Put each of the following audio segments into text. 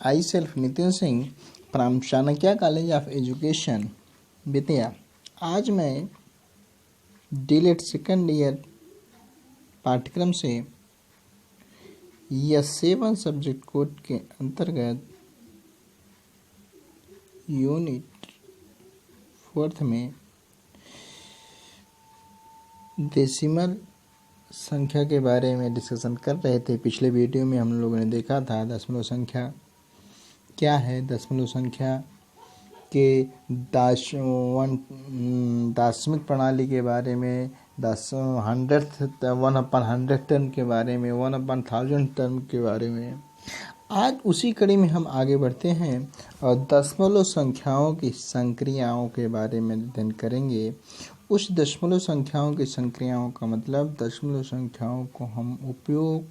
I self Nitin Singh from Chanakya college of education Bettiah. आज मैं डीलेट second year पाठ्यक्रम से या 7 सब्जेक्ट कोड के अंतर्गत यूनिट 4 में डेसिमल संख्या के बारे में डिस्कशन कर रहे थे। पिछले वीडियो में हम लोगों ने देखा था दशमलव संख्या क्या है, दशमलव संख्या के दार्शनिक प्रणाली के बारे में, 1/100 टर्म के बारे में, 1/1000 टर्म के बारे में। आज उसी कड़ी में हम आगे बढ़ते हैं और दशमलव संख्याओं की संक्रियाओं के बारे में अध्ययन करेंगे। उस दशमलव संख्याओं की संक्रियाओं का मतलब दशमलव संख्याओं को हम उपयोग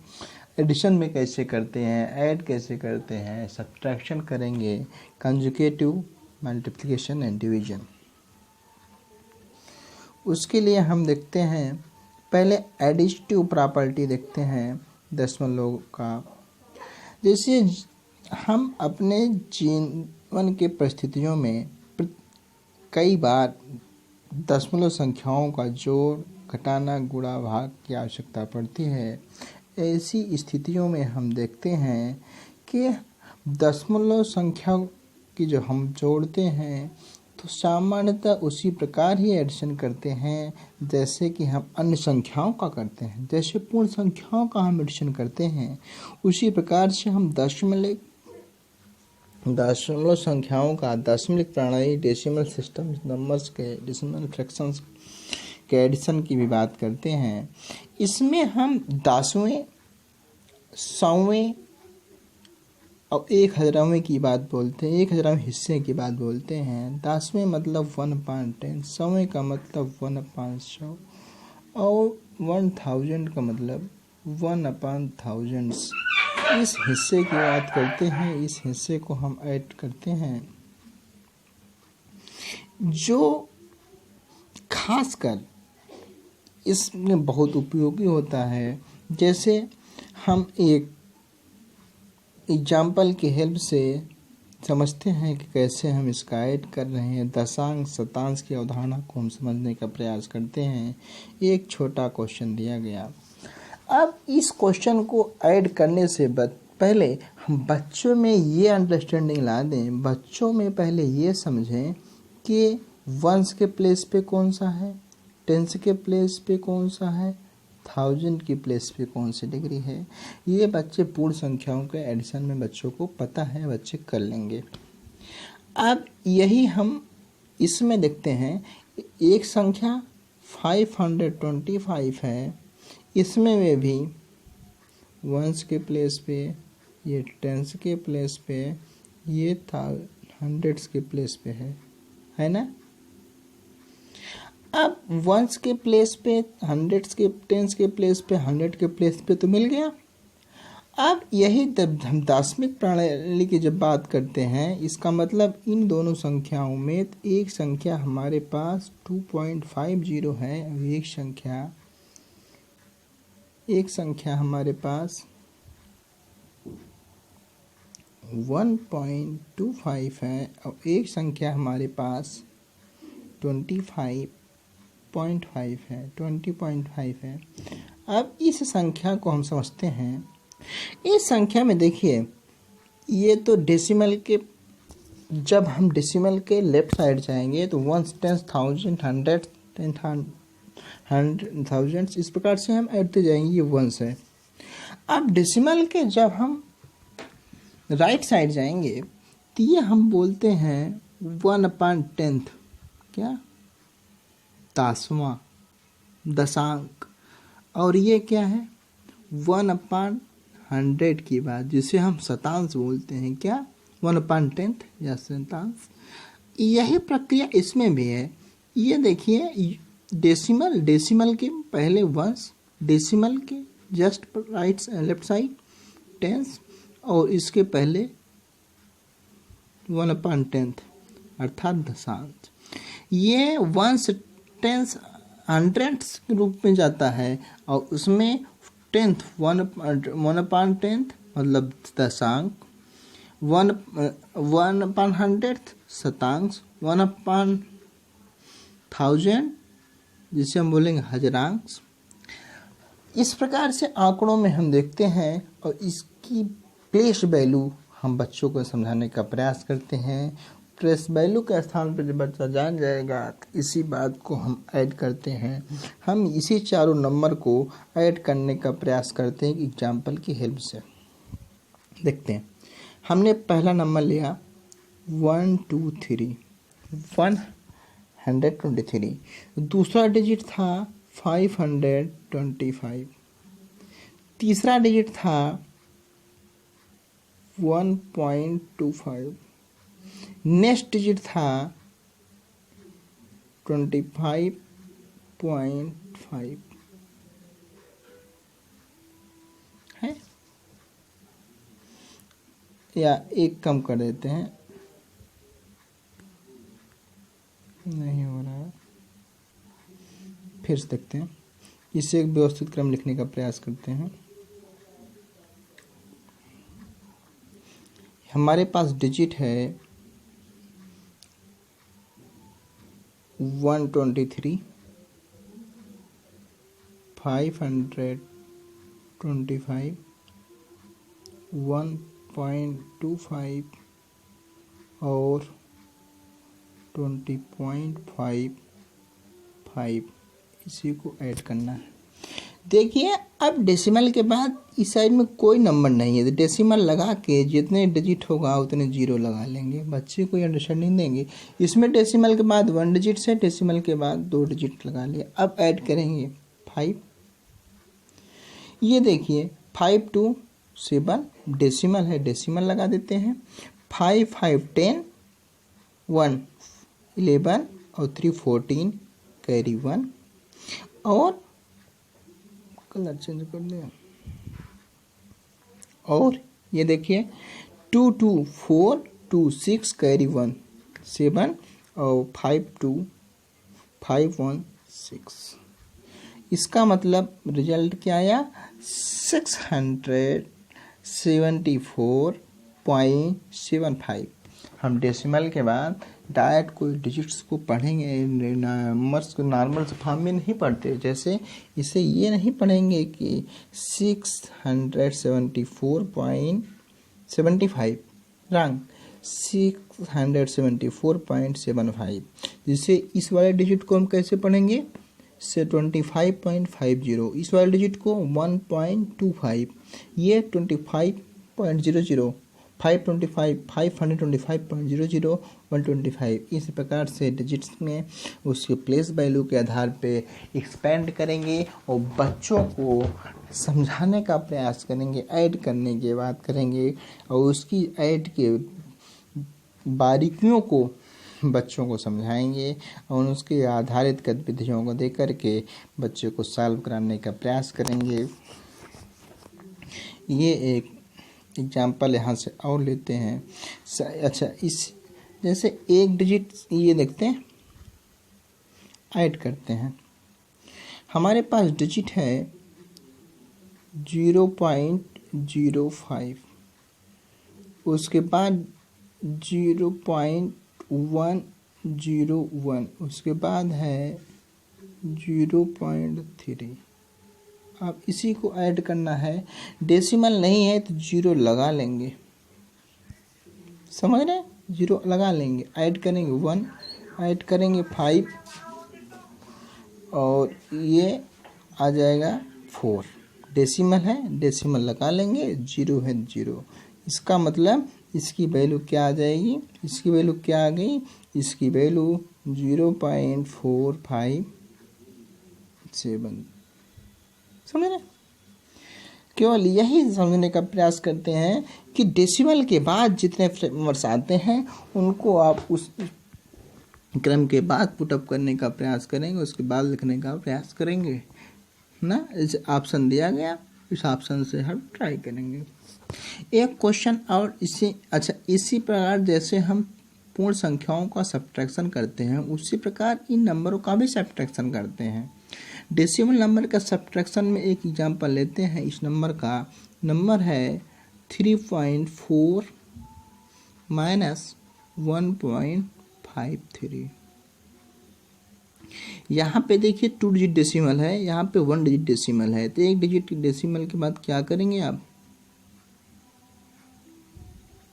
एडिशन में कैसे करते हैं, ऐड कैसे करते हैं, सब्ट्रैक्शन करेंगे, कंजुगेटिव, मल्टीप्लिकेशन एंड डिवीजन। उसके लिए हम देखते हैं, पहले एडिटिव प्रॉपर्टी देखते हैं दशमलव का। जैसे हम अपने जीवन के परिस्थितियों में कई बार दशमलव संख्याओं का जोड़, घटाना, गुणा, भाग की आवश्यकता पड़ती है। ऐसी स्थितियों में हम देखते हैं कि दशमलव संख्या की जो हम जोड़ते हैं तो सामान्यतः उसी प्रकार ही एडिशन करते हैं जैसे कि हम अन्य संख्याओं का करते हैं। जैसे पूर्ण संख्याओं का हम एडिशन करते हैं, उसी प्रकार से हम दशमलव संख्याओं का दशमलव प्रणाली, डेसिमल सिस्टम नंबर्स के, डेसिमल फ्रैक्शंस के एडिशन की भी बात करते हैं। इसमें हम 10वें, 100वें और 1000वें की बात बोलते हैं, 1000वें हिस्से की बात बोलते हैं। 10वें मतलब 1/10, 100वें का मतलब 1/100 और 1000 का मतलब 1/1000। इस हिस्से की बात करते हैं, इस हिस्से को हम ऐड करते हैं, जो खासकर इसमें बहुत उपयोगी होता है। जैसे हम एक एग्जाम्पल की हेल्प से समझते हैं कि कैसे हम इसका ऐड कर रहे हैं। दशांश, शतांश की अवधारणा को हम समझने का प्रयास करते हैं। एक छोटा क्वेश्चन दिया गया। अब इस क्वेश्चन को ऐड करने से पहले हम बच्चों में ये अंडरस्टैंडिंग ला दें, बच्चों में पहले ये समझें कि वंस के प्लेस पे कौन सा है, टेंस के प्लेस पे कौन सा है, 1000 की प्लेस पे कौन सी डिग्री है। ये बच्चे पूर्ण संख्याओं के एडिशन में बच्चों को पता है, बच्चे कर लेंगे। अब यही हम इसमें देखते हैं। एक संख्या 525 है, इसमें वे भी वंस के प्लेस पे, ये टेंस के प्लेस पे, ये हंड्रेड्स के प्लेस पे है ना। अब वंस के प्लेस पे, हंड्रेड्स के, टेंस के प्लेस पे, 100 के प्लेस पे तो मिल गया। अब यही हम दार्शनिक प्रणाली की जब बात करते हैं, इसका मतलब इन दोनों संख्याओं में एक संख्या हमारे पास 2.50 है और एक संख्या हमारे पास 1.25 है और एक संख्या हमारे पास 20.5 है। अब इस संख्या को हम समझते हैं। इस संख्या में देखिए, ये तो डेसिमल के, जब हम डेसिमल के लेफ्ट साइड जाएंगे तो 1, 10, 1000, 100, 1000 इस प्रकार से हम ऐडते जाएंगे। ये 1 है। अब डेसिमल के जब हम राइट साइड जाएंगे तो ये हम बोलते हैं 1/10, क्या, 10वां दशांक। और ये क्या है, 1/100 की बात, जिसे हम शतांश बोलते हैं, क्या, 1/10 या शतांश। यही प्रक्रिया इसमें भी है। ये देखिए, डेसिमल के पहले वंस, डेसिमल के just right left side tens, और इसके पहले 1/10 अर्थात दशांश। ये वंस, टेंस, हंड्रेड्स के रूप में जाता है और उसमें 10th 1/10 मतलब दशांक, 1/100 शतांश, 1/1000 जिसे हम बोलेंगे हजारांश। इस प्रकार से आंकड़ों में हम देखते हैं और इसकी प्लेस वैल्यू हम बच्चों को समझाने का प्रयास करते हैं। प्लेस वैल्यू के स्थान पर जब बच्चा जान जाएगा तो इसी बात को हम ऐड करते हैं। हम इसी चारों नंबर को ऐड करने का प्रयास करते हैं एग्जाम्पल की हेल्प से। देखते हैं, हमने पहला नंबर लिया 123 123, दूसरा डिजिट था 525, तीसरा डिजिट था 1.25, नेक्स्ट डिजिट था 25.5 है, या एक कम कर देते हैं, नहीं हो रहा है, फिर से देखते हैं। इसे एक व्यवस्थित क्रम लिखने का प्रयास करते हैं। हमारे पास डिजिट है 123, 525, 1.25 और 20.55, इसी को ऐड करना है। देखिए अब डेसिमल के बाद इस साइड में कोई नंबर नहीं है, तो डेसिमल लगा के जितने डिजिट होगा उतने जीरो लगा लेंगे, बच्चे को अंडरस्टैंडिंग देंगे। इसमें डेसिमल के बाद 1 डिजिट से, डेसिमल के बाद 2 डिजिट लगा लिया। अब ऐड करेंगे 5, ये देखिए 5 2 7, डेसिमल है, डेसिमल लगा देते हैं। 5 5 10, 1 11 और 3 14, कैरी 1, और कलर चेंज कर दिया। और ये देखिए 2 2 4 2 6, कैरी 1 7 और 5 2 5 1 6। इसका मतलब रिजल्ट क्या आया, 674.75। हम डेसिमल के बाद डायरेक्ट कोई डिजिट्स को पढ़ेंगे, नंबर्स को नॉर्मल फॉर्म में नहीं पढ़ते। जैसे इसे ये नहीं पढ़ेंगे कि 674.75, रंग 674.75। जिससे इस वाले डिजिट को हम कैसे पढ़ेंगे, से 25.50, इस वाले डिजिट को 1.25, ये 25.00, 525, 525.00, 125। इस प्रकार से डिजिट्स में उसके प्लेस वैल्यू के आधार पे एक्सपेंड करेंगे और बच्चों को समझाने का प्रयास करेंगे, ऐड करने की बात करेंगे और उसकी ऐड के बारीकियों को बच्चों को समझाएंगे और उसके आधारित गतिविधियों को दे करके बच्चे को सॉल्व कराने का प्रयास करेंगे। ये एक एग्जाम्पल यहाँ से और लेते हैं। अच्छा, इस जैसे एक डिजिट ये देखते हैं, ऐड करते हैं। हमारे पास डिजिट है 0.05, उसके बाद 0.101, उसके बाद है 0.3। अब इसी को ऐड करना है। डेसिमल नहीं है तो जीरो लगा लेंगे, समझ रहे हैं, जीरो लगा लेंगे। ऐड करेंगे 1, ऐड करेंगे 5 और ये आ जाएगा 4। डेसिमल है, डेसिमल लगा लेंगे, जीरो है जीरो। इसका मतलब इसकी वैल्यू क्या आ जाएगी, इसकी वैल्यू क्या आ गई, इसकी वैल्यू 0.457। समझ रहे, केवल यही समझने का प्रयास करते हैं कि डेसिमल के बाद जितने नंबर्स आते हैं उनको आप उस क्रम के बाद पुटअप करने का प्रयास करेंगे, उसके बाद लिखने का प्रयास करेंगे ना। इस ऑप्शन दिया गया, इस ऑप्शन से हम ट्राई करेंगे। एक क्वेश्चन और इसी प्रकार जैसे हम पूर्ण संख्याओं का सब्ट्रैक्शन करते हैं उसी प्रकार इन नंबरों का भी सब्ट्रैक्शन करते हैं। डेसिमल नंबर का सब्ट्रैक्शन में एक एग्जांपल लेते हैं। इस नंबर का नंबर है 3.4 माइनस 1.53। यहाँ पे देखिए 2 डिजिट डेसिमल है, यहाँ पे 1 डिजिट डेसिमल है, तो 1 डिजिट डेसिमल के बाद क्या करेंगे आप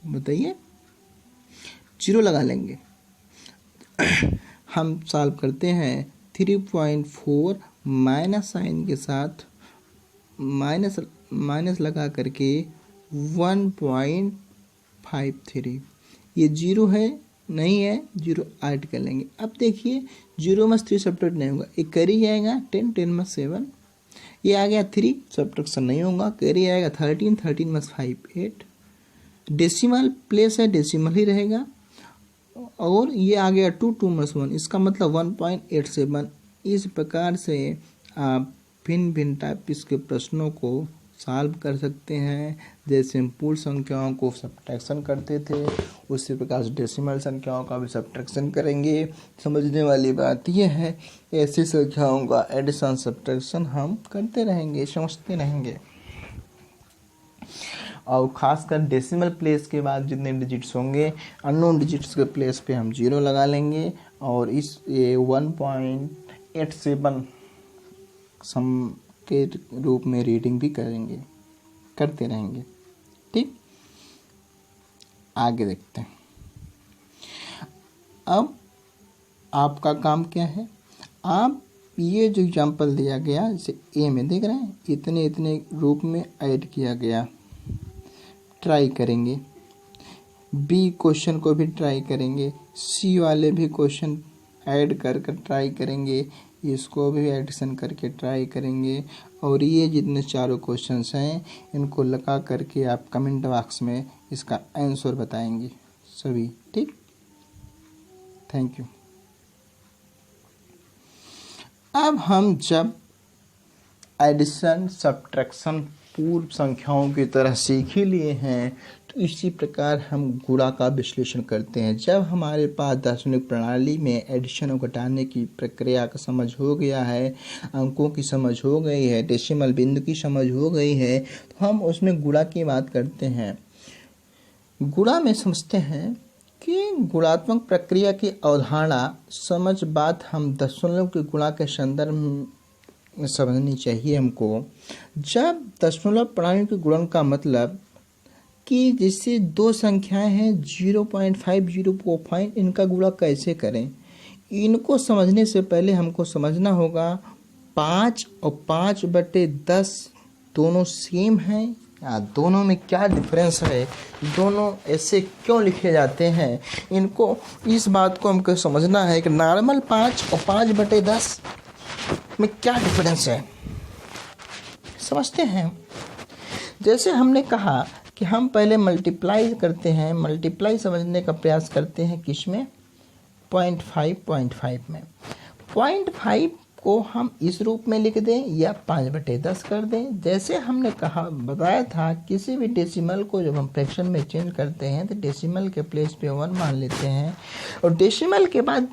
बताइए? 0 लगा लेंगे। हम सॉल्व करते हैं 3.4 माइनस साइन के साथ माइनस लगा करके 1.53। ये 0 है नहीं है, 0 ऐड कर लेंगे। अब देखिए 0 में 3 सब्ट्रैक्ट नहीं होगा, एक कैरी जाएगा 10, 10 में 7, ये आ गया 3, सब्ट्रैक्शन नहीं होगा, कैरी आएगा 13, 13 में 5, 8। डेसिमल प्लेस है, डेसिमल ही रहेगा। और ये आ गया 2, 2 में 1, इसका मतलब 1.87। इस प्रकार से आप भिन्न भिन्न टाइप के प्रश्नों को सॉल्व कर सकते हैं। जैसे हम पूर्ण संख्याओं को सब्ट्रैक्शन करते थे, उसी प्रकार से डेसिमल संख्याओं का भी सब्ट्रैक्शन करेंगे। समझने वाली बात यह है, ऐसी संख्याओं का एडिशन सब्ट्रैक्शन हम करते रहेंगे, समझते रहेंगे। और खासकर डेसिमल प्लेस के बाद जितने डिजिट्स होंगे, अननोन डिजिट्स के प्लेस पे हम 0 लगा लेंगे और इस 1.87 सम के रूप में रीडिंग भी करते रहेंगे। ठीक, आगे देखते हैं। अब आपका काम क्या है? आप ये जो एग्जाम्पल दिया गया, जैसे ए में देख रहे हैं, इतने इतने रूप में ऐड किया गया, ट्राई करेंगे। बी क्वेश्चन को भी ट्राई करेंगे, सी वाले भी क्वेश्चन ऐड कर ट्राई करेंगे, इसको भी एडिशन करके ट्राई करेंगे। और ये जितने चारों क्वेश्चंस हैं, इनको लगा करके आप कमेंट बॉक्स में इसका आंसर बताएंगे सभी। ठीक, थैंक यू। अब हम जब एडिशन सब्ट्रैक्शन पूर्व संख्याओं की तरह सीख ही लिए हैं, तो इसी प्रकार हम गुणा का विश्लेषण करते हैं। जब हमारे पास दार्शनिक प्रणाली में एडिशन और घटाने की प्रक्रिया का समझ हो गया है, अंकों की समझ हो गई है, डेसिमल बिंदु की समझ हो गई है, तो हम उसमें गुणा की बात करते हैं। गुणा में समझते हैं कि गुणात्मक प्रक्रिया की अवधारणा समझ बात हम दशमलव के गुणा के संदर्भ में समझनी चाहिए हमको। जब दशमलव प्रणाली के गुणन का मतलब कि जैसे दो संख्याएं हैं 0.5, 0.5, इनका गुणा कैसे करें, इनको समझने से पहले हमको समझना होगा 5 और 5/10 दोनों सेम हैं या दोनों में क्या डिफरेंस है, दोनों ऐसे क्यों लिखे जाते हैं। इनको, इस बात को हमको समझना है कि नॉर्मल 5 और 5/10 में क्या डिफरेंस है, समझते हैं। जैसे हमने कहा कि हम पहले मल्टीप्लाई करते हैं, मल्टीप्लाई समझने का प्रयास करते हैं किसमें, 0.5 में। 0.5 को हम इस रूप में लिख दें या 5/10 कर दें। जैसे हमने कहा, बताया था, किसी भी डेसिमल को जब हम फ्रैक्शन में चेंज करते हैं तो डेसिमल के प्लेस पे 1 मान लेते हैं, और डेसिमल के बाद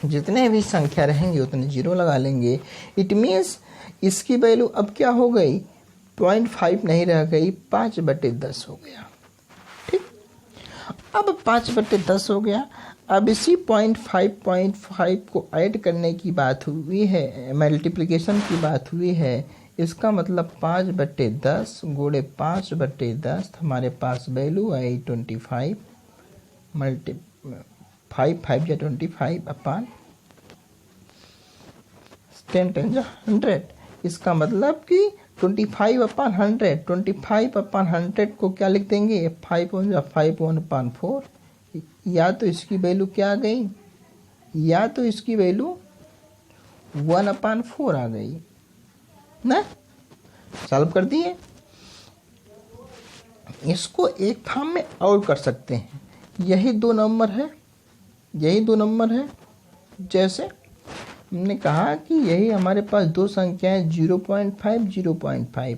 जितने भी संख्या रहेंगे उतने 0 लगा लेंगे। इट मीन्स इसकी वैल्यू अब क्या हो गई, 0.5 नहीं रह गई, 5/10 हो गया। ठीक, अब 5/10 हो गया। अब इसी 0.5 को ऐड करने की बात हुई है, मल्टीप्लिकेशन की बात हुई है। इसका मतलब 5/10 गुणे 5/10, हमारे पास वैल्यू आई 25, 5 या 25 अपॉन 10 100। इसका मतलब कि 25/100, 25/100 को क्या लिख देंगे, 5/1/4। या तो इसकी वैल्यू क्या आ गई, या तो इसकी वैल्यू 1/4 आ गई ना। सॉल्व कर दिए। इसको एक फॉर्म में और कर सकते हैं, यही दो नंबर है। जैसे हमने कहा कि यही हमारे पास दो संख्याएं 0.5, 0.5,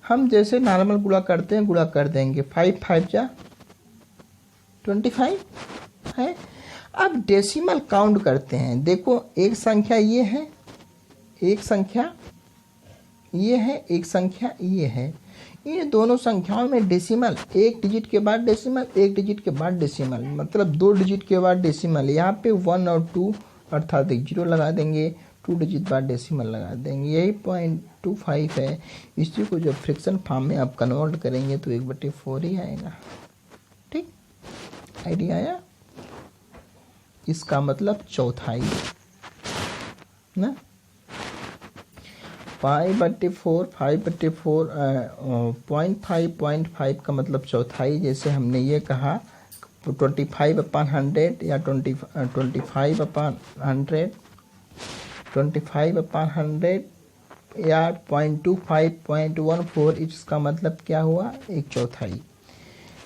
हम जैसे नॉर्मल गुणा करते हैं, गुणा कर देंगे। 5 5 जा 25 है। अब डेसिमल काउंट करते हैं। देखो, एक संख्या ये है, एक संख्या ये है, एक संख्या ये है। इन दोनों संख्याओं में डेसिमल, एक डिजिट के बाद डेसिमल, एक डिजिट के बाद डेसिमल, मतलब 2 डिजिट के बाद डेसिमल। यहाँ पे 1 और 2 अर्थात एक 0 लगा देंगे, 2 डिजिट बाद डेसिमल लगा देंगे। यही 0.25 है। इसी को जब फ्रैक्शन फॉर्म में आप कन्वर्ट करेंगे तो 1/4 ही आएगा। ठीक, आइडिया आया? इसका मतलब चौथाई ना, 5/4, 5/4 0.5 का मतलब चौथाई। जैसे हमने ये कहा 25/100 या 25/100, 25/100 या 0.25, 0.14, इसका मतलब क्या हुआ? एक चौथाई।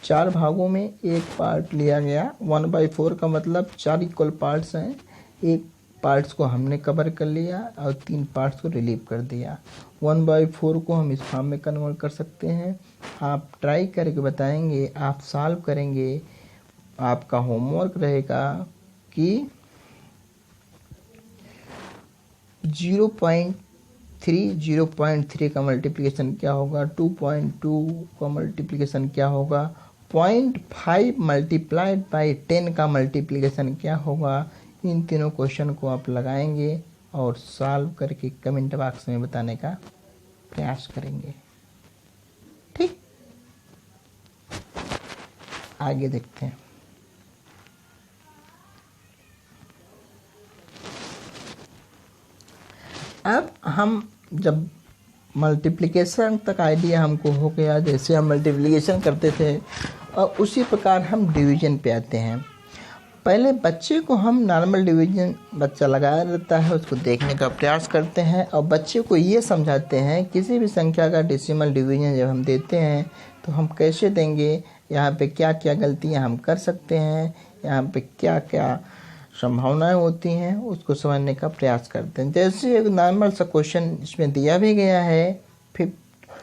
4 भागों में एक पार्ट लिया गया। 1/4 का मतलब 4 इक्वल पार्ट्स हैं, एक पार्ट्स को हमने कवर कर लिया और 3 पार्ट्स को रिलीव कर दिया। 1/4 को हम इस फॉर्म में कन्वर्ट कर सकते हैं। आप ट्राई करके बताएंगे, आप सॉल्व करेंगे। आपका होमवर्क रहेगा कि 0.3 का मल्टीप्लिकेशन क्या होगा, 2.2 का मल्टीप्लिकेशन क्या होगा, 0.5 मल्टीप्लाइड बाई 10 का मल्टीप्लिकेशन क्या होगा। इन तीनों क्वेश्चन को आप लगाएंगे और सॉल्व करके कमेंट बॉक्स में बताने का प्रयास करेंगे। ठीक, आगे देखते हैं। अब हम जब मल्टीप्लिकेशन तक आइडिया हमको हो गया, जैसे हम मल्टीप्लिकेशन करते थे, और उसी प्रकार हम डिवीजन पे आते हैं। पहले बच्चे को हम नॉर्मल डिवीजन बच्चा लगाया रहता है, उसको देखने का प्रयास करते हैं और बच्चे को ये समझाते हैं किसी भी संख्या का डेसिमल डिवीजन जब हम देते हैं तो हम कैसे देंगे, यहाँ पे क्या क्या गलतियाँ हम कर सकते हैं, यहाँ पे क्या क्या संभावनाएं होती हैं, उसको समझने का प्रयास करते हैं। जैसे एक नॉर्मल सा क्वेश्चन इसमें दिया भी गया है। फिर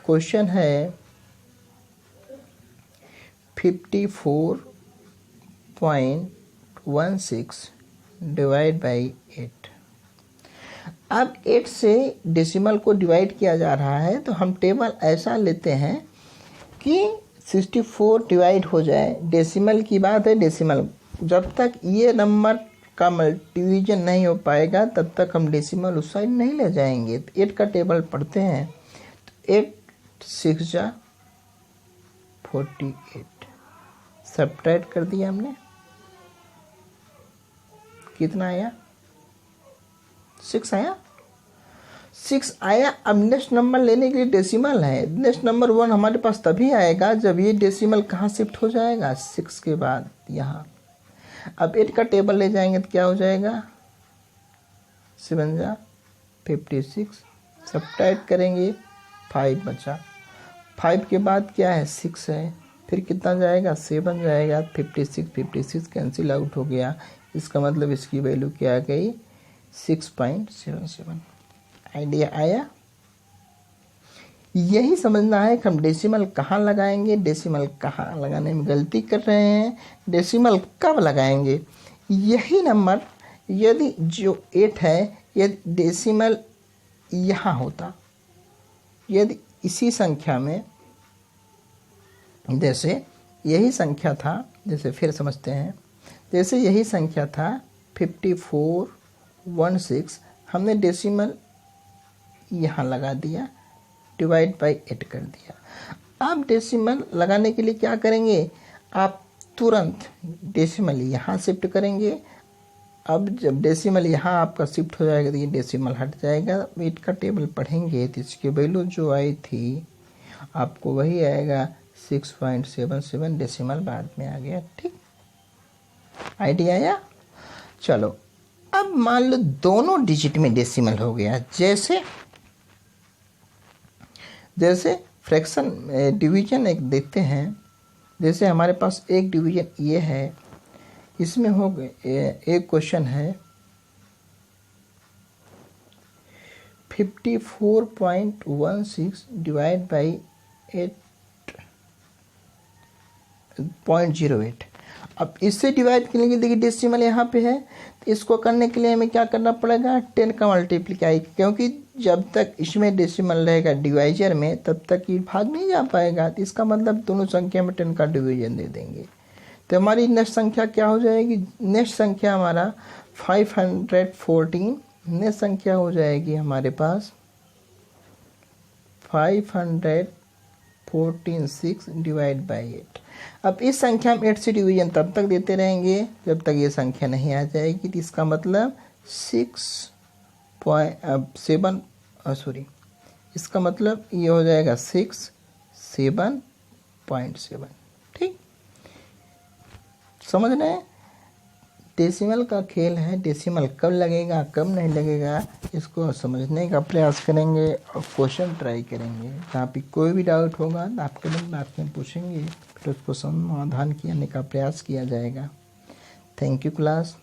क्वेश्चन है 54.16 डिवाइड बाई 8। अब 8 से डेसिमल को डिवाइड किया जा रहा है, तो हम टेबल ऐसा लेते हैं कि 64 डिवाइड हो जाए। डेसिमल की बात है, डेसिमल जब तक ये नंबर का डिवीजन नहीं हो पाएगा तब तक हम डेसिमल उस साइड नहीं ले जाएंगे। तो 8 का टेबल पढ़ते हैं, तो 8 6 जा 48, सब्ट्रैक्ट कर दिया हमने, कितना आया? 6 आया। 6 आया। अब नेक्स्ट नंबर लेने के लिए डेसिमल है। नेक्स्ट नंबर 1 हमारे पास तभी आएगा जब ये डेसिमल कहाँ शिफ्ट हो जाएगा, 6 के बाद यहाँ। अब 8 का टेबल ले जाएंगे तो क्या हो जाएगा, 7 जा 56, सब्ट्रैक्ट करेंगे 5 बचा। 5 के बाद क्या है, 6 है, फिर कितना जाएगा, 7 जाएगा। 56 कैंसिल आउट हो गया। इसका मतलब इसकी वैल्यू क्या आ गई, 6.77। आइडिया आया? यही समझना है कि हम डेसिमल कहाँ लगाएंगे, डेसिमल कहाँ लगाने में गलती कर रहे हैं, डेसिमल कब लगाएंगे। यही नंबर यदि जो 8 है, यदि डेसिमल यहाँ होता, यदि इसी संख्या में, जैसे यही संख्या था, जैसे फिर समझते हैं, जैसे यही संख्या था 54.16, हमने डेसिमल यहाँ लगा दिया, डिवाइड बाई 8 कर दिया। अब डेसिमल लगाने के लिए क्या करेंगे, आप तुरंत डेसिमल यहाँ शिफ्ट करेंगे। अब जब डेसिमल यहाँ आपका शिफ्ट हो जाएगा तो ये डेसिमल हट जाएगा। 8 का टेबल पढ़ेंगे तो इसकी वैल्यू जो आई थी आपको वही आएगा, 6.77। डेसिमल बाद में आ गया। ठीक, आइडिया आया? चलो, अब मान लो दोनों डिजिट में डेसिमल हो गया। जैसे फ्रैक्शन डिवीजन एक देखते हैं। जैसे हमारे पास एक डिवीजन ये है, इसमें हो गए एक क्वेश्चन है 54.16 डिवाइड बाई 8.08। अब इससे डिवाइड करने के लिए देखिए डेसिमल यहाँ पे है, तो इसको करने के लिए हमें क्या करना पड़ेगा, 10 का मल्टीप्लाई, क्योंकि जब तक इसमें डेसिमल रहेगा डिवाइजर में तब तक ये भाग नहीं जा पाएगा। तो इसका मतलब दोनों संख्या में 10 का डिवीजन दे देंगे। तो हमारी नेक्स्ट संख्या क्या हो जाएगी, नेक्स्ट संख्या हमारा 514, नेक्स्ट संख्या हो जाएगी हमारे पास 514 6 डिवाइड बाई 8। अब इस संख्या में 8 से डिवीजन तब तक देते रहेंगे जब तक ये संख्या नहीं आ जाएगी। तो इसका मतलब 7 इसका मतलब ये हो जाएगा 6 7.7। ठीक, समझ रहे हैं, डेसिमल का खेल है, डेसिमल कब लगेगा कब नहीं लगेगा इसको समझने का प्रयास करेंगे और क्वेश्चन ट्राई करेंगे। जहाँ पे कोई भी डाउट होगा तो आपके मन में पूछेंगे, फिर उसको समाधान करने का प्रयास किया जाएगा। Thank you class.